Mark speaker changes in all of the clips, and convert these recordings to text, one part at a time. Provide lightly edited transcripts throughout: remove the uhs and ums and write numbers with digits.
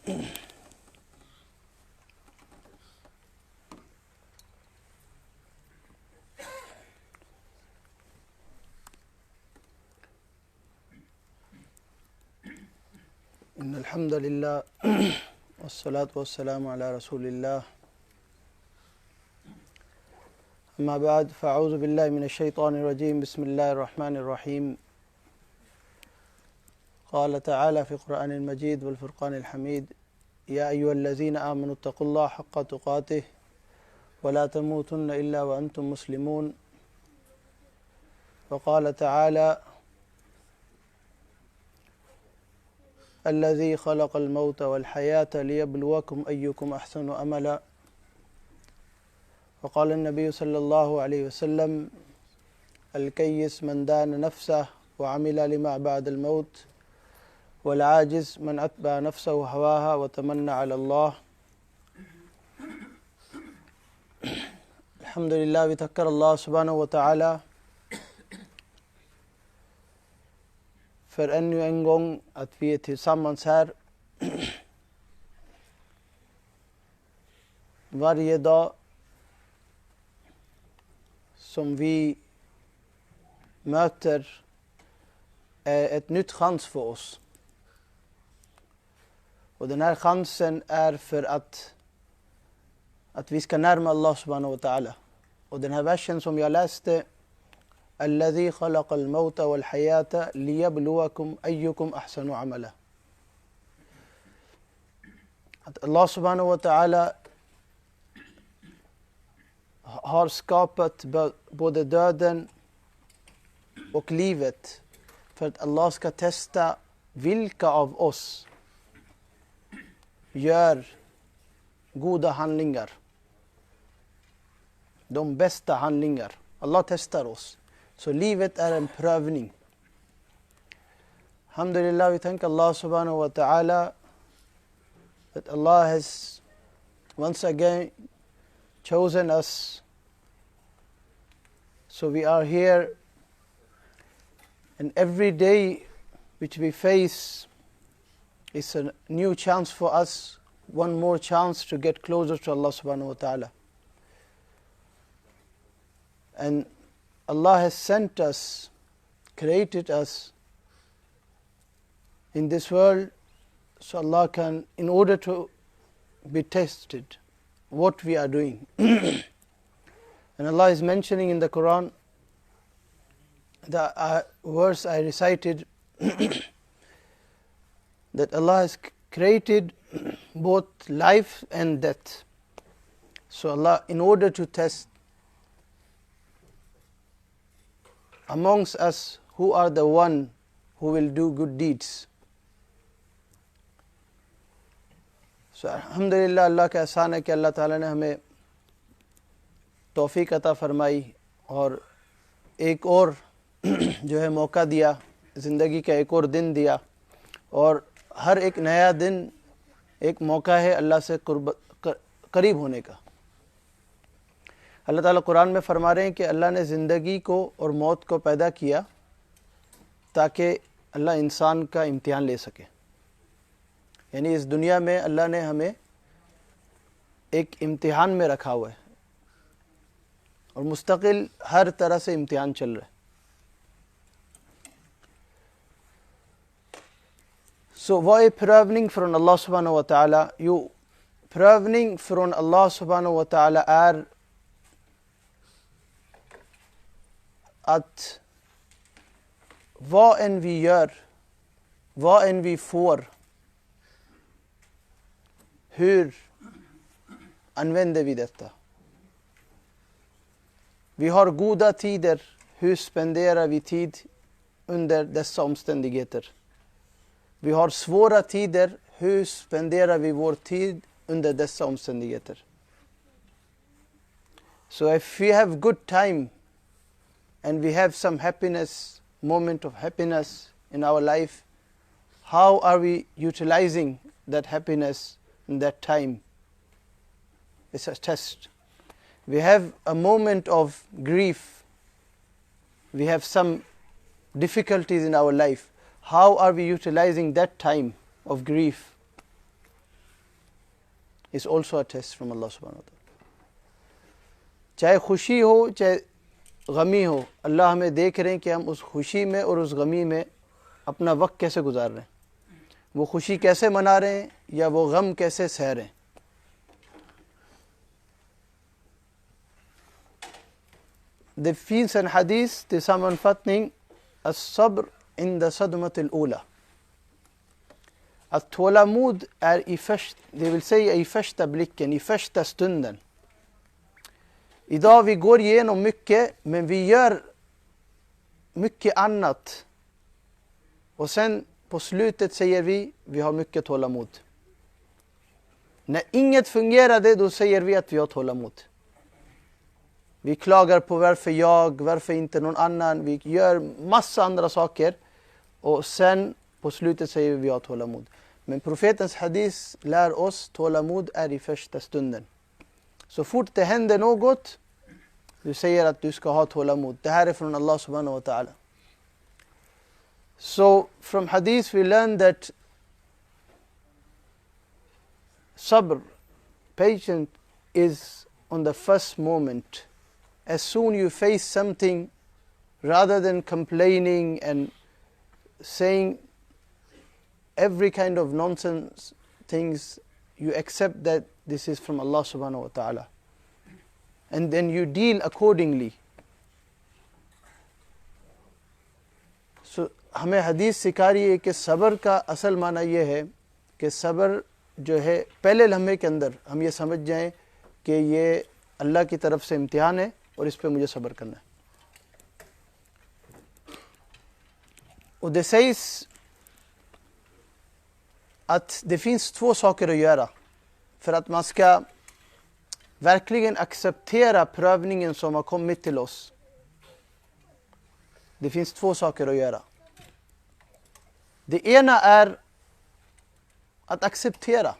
Speaker 1: إن الحمد لله والصلاة والسلام على رسول الله أما بعد فأعوذ بالله من الشيطان الرجيم بسم الله الرحمن الرحيم قال تعالى في القرآن المجيد والفرقان الحميد يا أيها الذين آمنوا اتقوا الله حق تقاته ولا تموتن إلا وأنتم مسلمون وقال تعالى الذي خلق الموت والحياة ليبلوكم أيكم أحسن أملا وقال النبي صلى الله عليه وسلم الكيس من دان نفسه وعمل لما بعد الموت والعاجز من أتبع نفسه هواها وتمنى على الله. Alhamdulillah, vi tackar Allah subhanahu wa ta'ala för ännu en gång att vi är tillsammans här. Varje dag som vi möter är ett nytt chans för oss. Och den här chansen är för att vi ska närma Allah subhanahu wa ta'ala. Och den här versen som jag läste, الذي خلق الموت والحياة ليبلوكم أيكم أحسن عملا. Att Allah subhanahu wa ta'ala har skapat både döden och livet för att Allah ska testa vilka av oss gör goda handlingar, de bästa handlingar. Allah testar oss. Så livet är en prövning. Alhamdulillah, vi thank Allah subhanahu wa ta'ala that Allah has once again chosen us. So we are here, and every day which we face is a new chance for us, one more chance to get closer to Allah subhanahu wa ta'ala. And Allah has sent us, created us in this world, so Allah can, in order to be tested what we are doing. And Allah is mentioning in the Quran, the verse I recited, that Allah has created both life and death. So Allah, in order to test amongst us who are the one who will do good deeds. So alhamdulillah, Allah का एहसान है कि अल्लाह ताला ने हमें तौफीक अता फरमाई और एक और जो है मौका दिया, ज़िंदगी का एक और दिन दिया, और हर एक नया दिन एक मौका है अल्लाह से करीब होने का. अल्लाह ताला कुरान में फरमा रहे हैं कि अल्लाह ने ज़िंदगी को और मौत को पैदा किया ताकि अल्लाह इंसान का इम्तिहान ले सके. यानी इस दुनिया में अल्लाह ने हमें एक इम्तिहान में रखा हुआ है और मुस्तकिल हर तरह से इम्तिहान चल रहा है. Så vad är prövning från Allah subhanahu wa ta'ala? Jo, prövning från Allah subhanahu wa ta'ala är att vad än vi gör, vad än vi får, hur använder vi detta? Vi har goda tider, hur spenderar vi tid under dessa omständigheter? Vi har svåra tider, hur spenderar vi vår tid under dessa omständigheter? So if we have good time and we have some happiness, moment of happiness in our life, how are we utilizing that happiness in that time? It's a test. We have a moment of grief, we have some difficulties in our life. How are we utilizing that time of grief? is also a test from Allah subhanahu wa ta'ala. चाहे खुशी हो चाहे गमी हो, अल्लाह हमें देख रहे हैं कि हम उस खुशी में और उस गमी में अपना वक्त कैसे गुजार रहे हैं, वो खुशी कैसे मना रहे हैं या वो गम कैसे सह रहे हैं. Det finns en hadis till sammanfattning, as-sabr inda sadmat al-ula. Att tålamod är det vill säga i första blicken, i första stunden. Idag vi går igenom mycket, men vi gör mycket annat. Och sen på slutet säger vi har mycket tålamod. När inget fungerade, då säger vi att vi har tålamod. Vi klagar på varför inte någon annan. Vi gör massa andra saker. Och sen på slutet säger vi har tålamod. Men profetens hadis lär oss tålamod är i första stunden. Så fort det händer något, du säger att du ska ha tålamod. Det här är från Allah subhanahu wa ta'ala. So from hadith we learn that sabr, patience, is on the first moment. As soon you face something, rather than complaining and saying every kind of nonsense things, you accept that this is from Allah subhanahu wa ta'ala. And then you deal accordingly. So हमें हदीस सिखा रही है कि सब्र का असल माना ये है कि सब्र जो है पहले लम्हे के अंदर हम ये समझ जाएं कि ये अल्लाह की तरफ से इम्तिहान है और इस पे मुझे सब्र करना है. Och det sägs att det finns två saker att göra för att man ska verkligen acceptera prövningen som har kommit till oss. Det finns två saker att göra. Det ena är att acceptera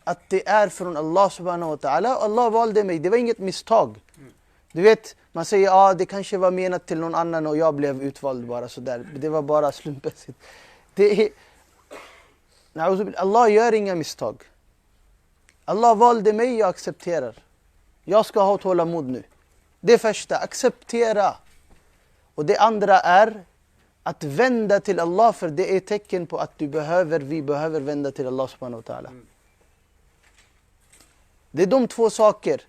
Speaker 1: att det är från Allah subhanahu wa ta'ala. Allah valde mig, det var inget misstag. Du vet, man säger det kanske var menat till någon annan och jag blev utvald bara sådär. Det var bara slumpmässigt. Allah gör inga misstag. Allah valde mig, jag accepterar. Jag ska ha tålamod nu. Det första, acceptera. Och det andra är att vända till Allah, för det är tecken på att vi behöver vända till Allah subhanahu wa ta'ala. Det är de två saker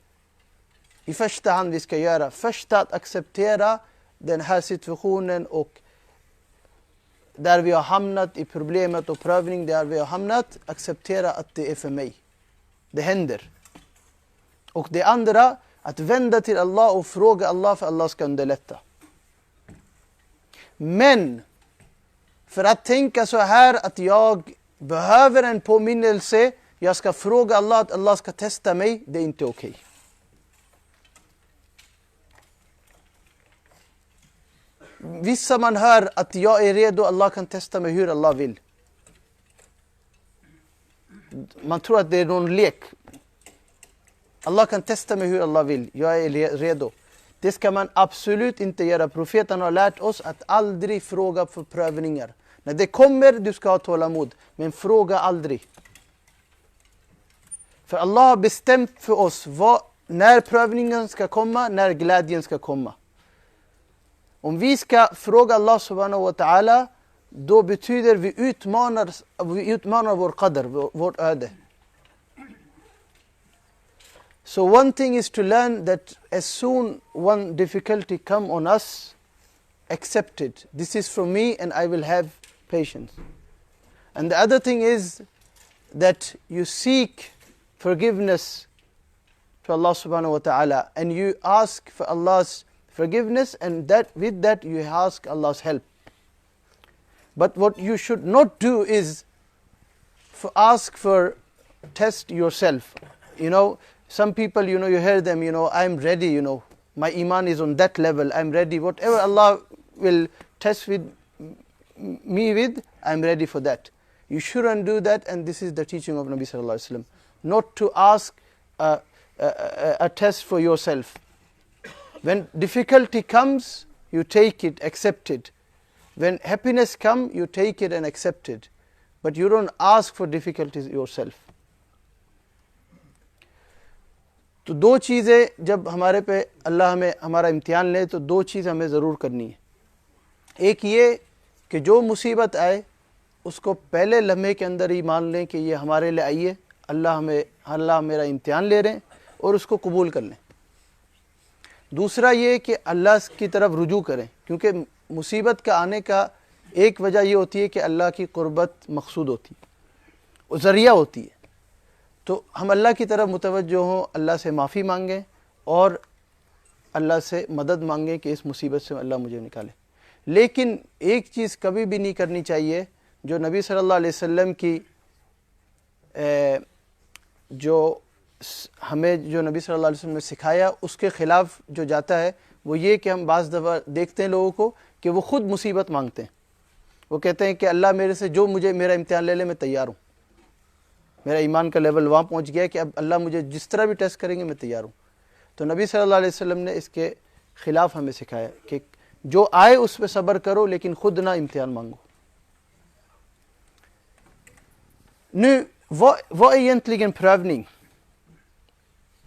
Speaker 1: i första hand vi ska göra. Första, att acceptera den här situationen och där vi har hamnat i problemet och prövning, där vi har hamnat, acceptera att det är för mig. Det händer. Och det andra, att vända till Allah och fråga Allah för Allah ska underlätta. Men för att tänka så här att jag behöver en påminnelse, jag ska fråga Allah att Allah ska testa mig, det är inte okej. Vissa man hör att jag är redo, Allah kan testa mig hur Allah vill. Man tror att det är någon lek. Allah kan testa mig hur Allah vill, jag är redo. Det ska man absolut inte göra. Profeten har lärt oss att aldrig fråga för prövningar. När det kommer, du ska ha tålamod. Men fråga aldrig. För Allah har bestämt för oss när prövningen ska komma, när glädjen ska komma. Om vi ska fråga Allah subhanahu wa ta'ala, då betyder vi utmanar vår qadr, vårt öde. So one thing is to learn that as soon one difficulty come on us, accept it. This is from me and I will have patience. And the other thing is that you seek forgiveness to Allah subhanahu wa ta'ala and you ask for Allah's forgiveness, and with that you ask Allah's help. But what you should not do is ask for test yourself. Some people, you hear them, I'm ready, my iman is on that level, I'm ready. Whatever Allah will test me with, I'm ready for that. You shouldn't do that, and this is the teaching of Nabi sallallahu alaihi wasallam. Not to ask a test for yourself. When difficulty comes, you take it, accept it. When happiness comes, you take it and accept it. But you don't ask for difficulties yourself. तो दो चीज़ें जब हमारे पे अल्लाह हमें हमारा इम्तिहान ले तो दो चीज़ हमें ज़रूर करनी है। एक ये कि जो मुसीबत आए उसको पहले लम्हे के अंदर ही मान लें कि ये हमारे लिए आई है, अल्लाह मेरा इम्तिहान ले रहे हैं, और उसको कबूल कर लें। दूसरा ये कि अल्लाह की तरफ रुजू करें, क्योंकि मुसीबत का आने का एक वजह ये होती है कि अल्लाह की कुर्बत मकसूद होती है, वो ज़रिया होती है। तो हम अल्लाह की तरफ मुतवज्जो हों, अल्लाह से माफ़ी मांगें और अल्लाह से मदद मांगें कि इस मुसीबत से अल्लाह मुझे निकाले। लेकिन एक चीज़ कभी भी नहीं करनी चाहिए जो नबी सल्लल्लाहु अलैहि वसल्लम की जो हमें जो नबी सल्लल्लाहु अलैहि वसल्लम ने सिखाया उसके ख़िलाफ़ जो जाता है, वो ये कि हम बाज़ दफ़ा देखते हैं लोगों को कि वो ख़ुद मुसीबत मांगते हैं। वो कहते हैं कि अल्लाह मेरे से जो मुझे मेरा इम्तिहान ले ले, मैं तैयार हूँ, मेरा ईमान का लेवल वहाँ पहुँच गया कि अब अल्लाह मुझे जिस तरह भी टेस्ट करेंगे मैं तैयार हूँ। तो नबी सल्लल्लाहु अलैहि वसल्लम ने इसके ख़िलाफ़ हमें सिखाया कि जो आए उस पर सब्र करो, लेकिन ख़ुद ना इम्तिहान मांगो। Nu, vad är egentligen prövning?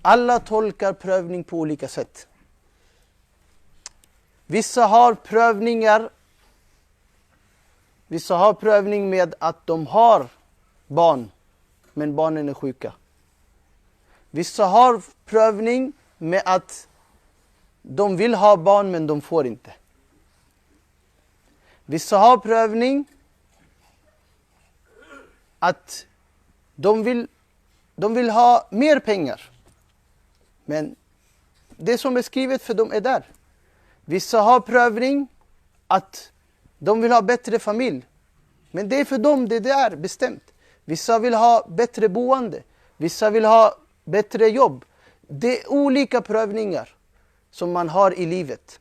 Speaker 1: Alla tolkar prövning på olika sätt. Vissa har prövning med att de har barn, men barnen är sjuka. Vissa har prövning med att de vill ha barn, men de får inte. Vissa har prövning att de vill ha mer pengar, men det som är skrivet för dem är där. Vissa har prövning att de vill ha bättre familj, men det är för dem det är bestämt. Vissa vill ha bättre boende, vissa vill ha bättre jobb. Det är olika prövningar som man har i livet.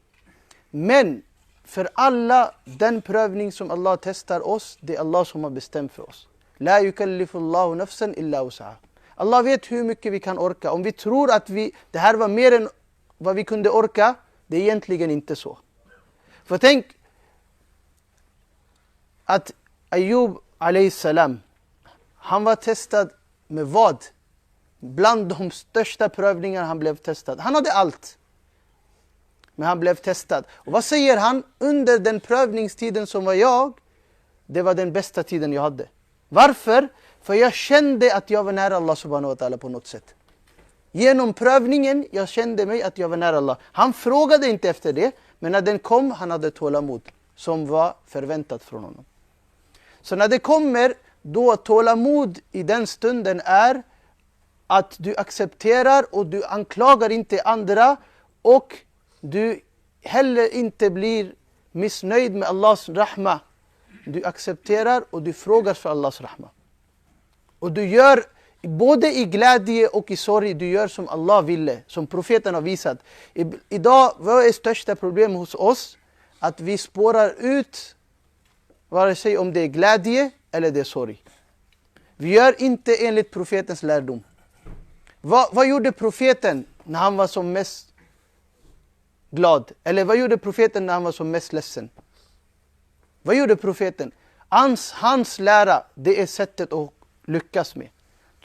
Speaker 1: Men för alla, den prövning som Allah testar oss, det är Allah som har bestämt för oss. La yukallifullahu nafsan illa wus'aha. Allah vet hur mycket vi kan orka. Om vi tror att det här var mer än vad vi kunde orka, det är egentligen inte så. För tänk att Ayub alayhi salam, han var testad med vad? Bland de största prövningar han blev testad. Han hade allt, men han blev testad. Och vad säger han? Under den prövningstiden som var det var den bästa tiden jag hade. Varför? För jag kände att jag var nära Allah subhanahu wa ta'ala på något sätt. Genom prövningen, jag kände mig att jag var nära Allah. Han frågade inte efter det, men när den kom, han hade tålamod som var förväntat från honom. Så när det kommer, då tålamod i den stunden är att du accepterar och du anklagar inte andra, och du heller inte blir missnöjd med Allahs rahma. Du accepterar och du frågar för Allahs rahma. Och du gör både i glädje och i sorg, du gör som Allah ville, som profeten har visat. Idag, vad är största problem hos oss? Att vi spårar ut, vare sig om det är glädje eller det är sorg. Vi gör inte enligt profetens lärdom. Vad gjorde profeten när han var som mest glad? Eller vad gjorde profeten när han var som mest ledsen? Vad gjorde profeten? Hans lära, det är sättet att lyckas med.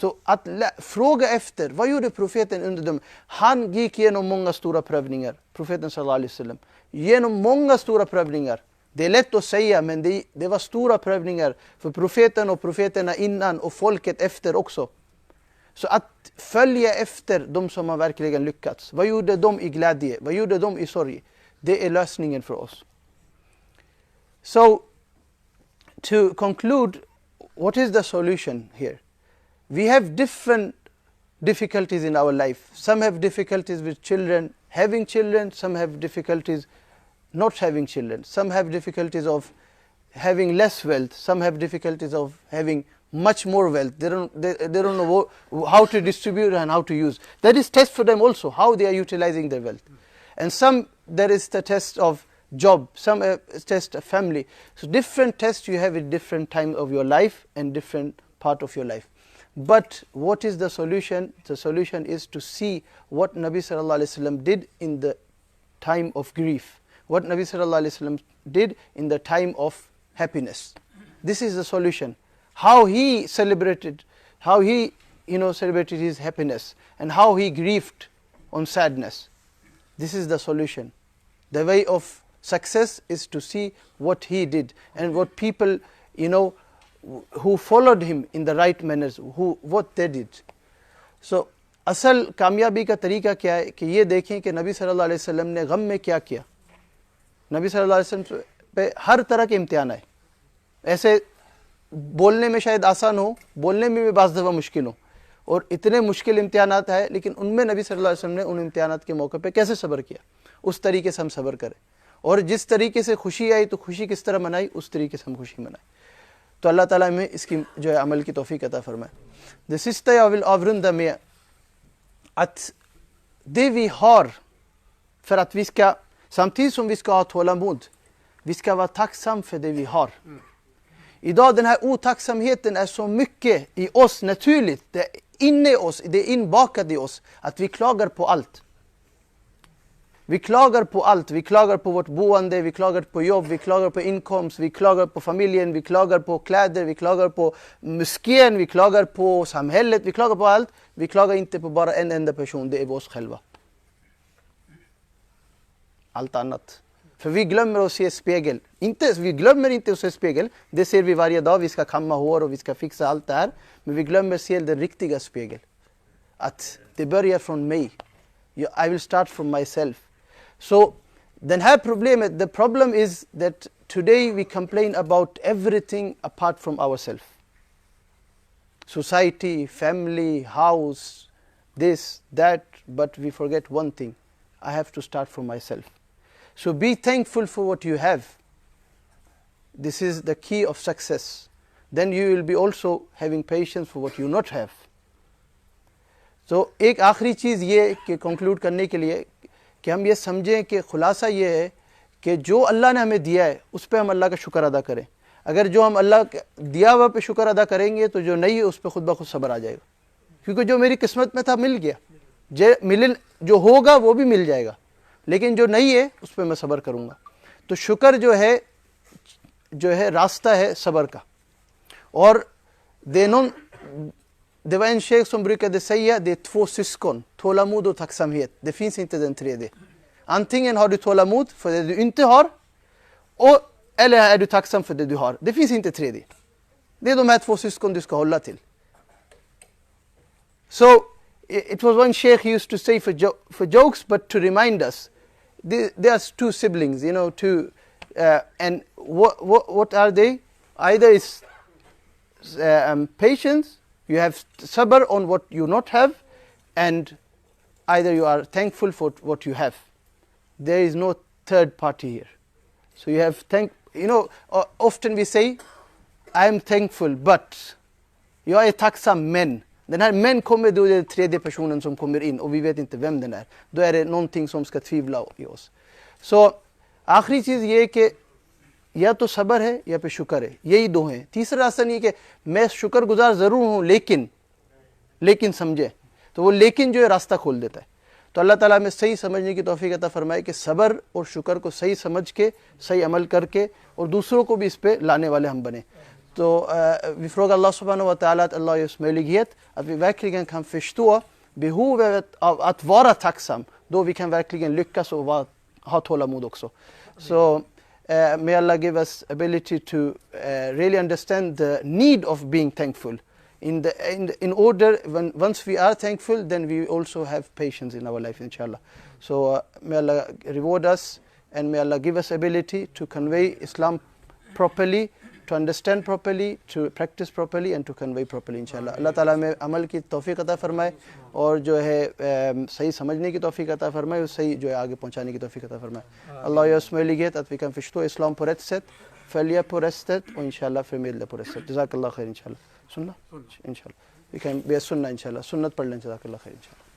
Speaker 1: Så att fråga efter, vad gjorde profeten under dem? Han gick igenom många stora prövningar, profeten sallallahu alaihi wasallam. Genom många stora prövningar. Det är lätt att säga, men det var stora prövningar för profeten och profeterna innan och folket efter också. Så att följa efter de som har verkligen lyckats. Vad gjorde de i glädje? Vad gjorde de i sorg? Det är lösningen för oss. So, to conclude, what is the solution here? We have different difficulties in our life. Some have difficulties with children, having children. Some have difficulties not having children. Some have difficulties of having less wealth. Some have difficulties of having much more wealth. They don't know how to distribute and how to use. That is test for them also, how they are utilizing their wealth. And some, there is the test of job, some test of family. So different tests you have at different time of your life and different part of your life. But what is the solution? The solution is to see what Nabi sallallahu alaihi wasallam did in the time of grief, what Nabi sallallahu alaihi wasallam did in the time of happiness. This is the solution. How he celebrated, how he celebrated his happiness and how he grieved on sadness. This is the solution. The way of success is to see what he did and what people, who followed him in the right manners, what they did. So, असल कामयाबी का तरीका क्या है कि ये देखें कि नबी सल्लल्लाहु अलैहि वसल्लम ने गम में क्या किया. नबी सल्लल्लाहु अलैहि वसल्लम पे हर तरह के इम्तिहान आए. ऐसे बोलने में शायद आसान हो, बोलने में भी बाज़ दफ़ा मुश्किल हो, और इतने मुश्किल इम्तिहानात है, लेकिन उनमें नबी सल्लल्लाहु अलैहि वसल्लम ने उन इम्तिहानात के मौके पे कैसे सब्र किया, उस तरीके से हम सब्र करें. और जिस तरीके से खुशी आई तो खुशी किस तरह मनाई, उस तरीके से हम खुशी मनाएं. तो अल्लाह ताला हमें इसकी जो है अमल की तौफीक अता फरमाए. Det sista jag vill avrunda med, att det vi har, för att vi ska, samtidigt som vi ska ha tålamod, vi ska vara tacksam för det vi har. Idag den här otacksamheten är så mycket i oss naturligt, det är inne i oss, det är inbakat i oss, att vi klagar på allt. Vi klagar på allt, vi klagar på vårt boende, vi klagar på jobb, vi klagar på inkomst, vi klagar på familjen, vi klagar på kläder, vi klagar på moskén, vi klagar på samhället, vi klagar på allt. Vi klagar inte på bara en enda person, det är oss själva. Allt annat. För vi glömmer att se spegel. Vi glömmer inte att se spegel, det ser vi varje dag, vi ska kamma hår och vi ska fixa allt det här. Men vi glömmer att se den riktiga spegel. Att det börjar från mig. I will start from myself. So, the problem is that today we complain about everything apart from ourselves. Society, family, house, this, that, but we forget one thing. I have to start from myself. So be thankful for what you have. This is the key of success. Then you will be also having patience for what you not have. So एक आखिरी चीज़ ये कि conclude करने के लिए कि हम ये समझें कि खुलासा ये है कि जो अल्लाह ने हमें दिया है उस पर हम अल्लाह का शुक्र अदा करें. अगर जो हम अल्लाह दिया हुआ पे शुक्र अदा करेंगे तो जो नहीं है उस पर खुद ब खुद सब्र आ जाएगा. क्योंकि जो मेरी किस्मत में था मिल गया, जो होगा वो भी मिल जाएगा, लेकिन जो नहीं है उस पर मैं सब्र करूँगा. तो शुक्र जो है रास्ता है सब्र का. और det var en tjej som brukade säga det är två syskon, tålamod och tacksamhet. Det finns inte den tredje. Antingen har du tålamod för det du inte har, eller är du tacksam för det du har. Det finns inte tredje. Det är de här två syskon du ska hålla till. So, it was one sheikh used to say for jokes, but to remind us. There are two siblings, and what are they? Either is patience, you have sabr on what you not have, and either you are thankful for what you have. There is no third party here. So you have often we say, I am thankful, but jag är tacksam, men. Den här men kommer då den tredje personen som kommer in och vi vet inte vem den är. Då är det någonting som ska tvivla i oss. Så आखिरी चीज़ ये है कि या तो सब्र है या पे शुक्र है, यही दो हैं. तीसरा रास्ता नहीं है कि मैं शुक्रगुजार ज़रूर हूँ लेकिन समझे, तो वो लेकिन जो है रास्ता खोल देता है. तो अल्लाह ताला हमें सही समझने की तौफीक अता फरमाए कि सब्र और शुक्र को सही समझ के, सही अमल करके और दूसरों को भी इस पे लाने वाले हम बने. Så vi frågar Allah subhanahu wa ta'ala att Allah ger oss möjlighet att vi verkligen kan förstå behovet av att vara tacksam, då vi kan verkligen lyckas och ha tålamod också. So may Allah give us ability to really understand the need of being thankful. In order, once we are thankful, then we also have patience in our life, inshallah. So may Allah reward us, and may Allah give us ability to convey Islam properly, to understand properly, to practice properly, and to convey properly, inshallah. Allah Ta'ala में अमल की तौफीक अता फरमाए और जो है सही समझने की तौफीक अता फरमाए और सही जो है आगे पहुंचाने की तौफीक अता फरमाए. Allah ger oss möjlighet att vi kan förstå Islam på rätt sätt, följa på rätt sätt och inshallah förmedla på rätt sätt. Jazakallah khair, inshallah. Sunnah? Inshallah. Vi kan be sunnah, inshallah. Sunnat पढ़ लें, jazakallah khair, inshallah.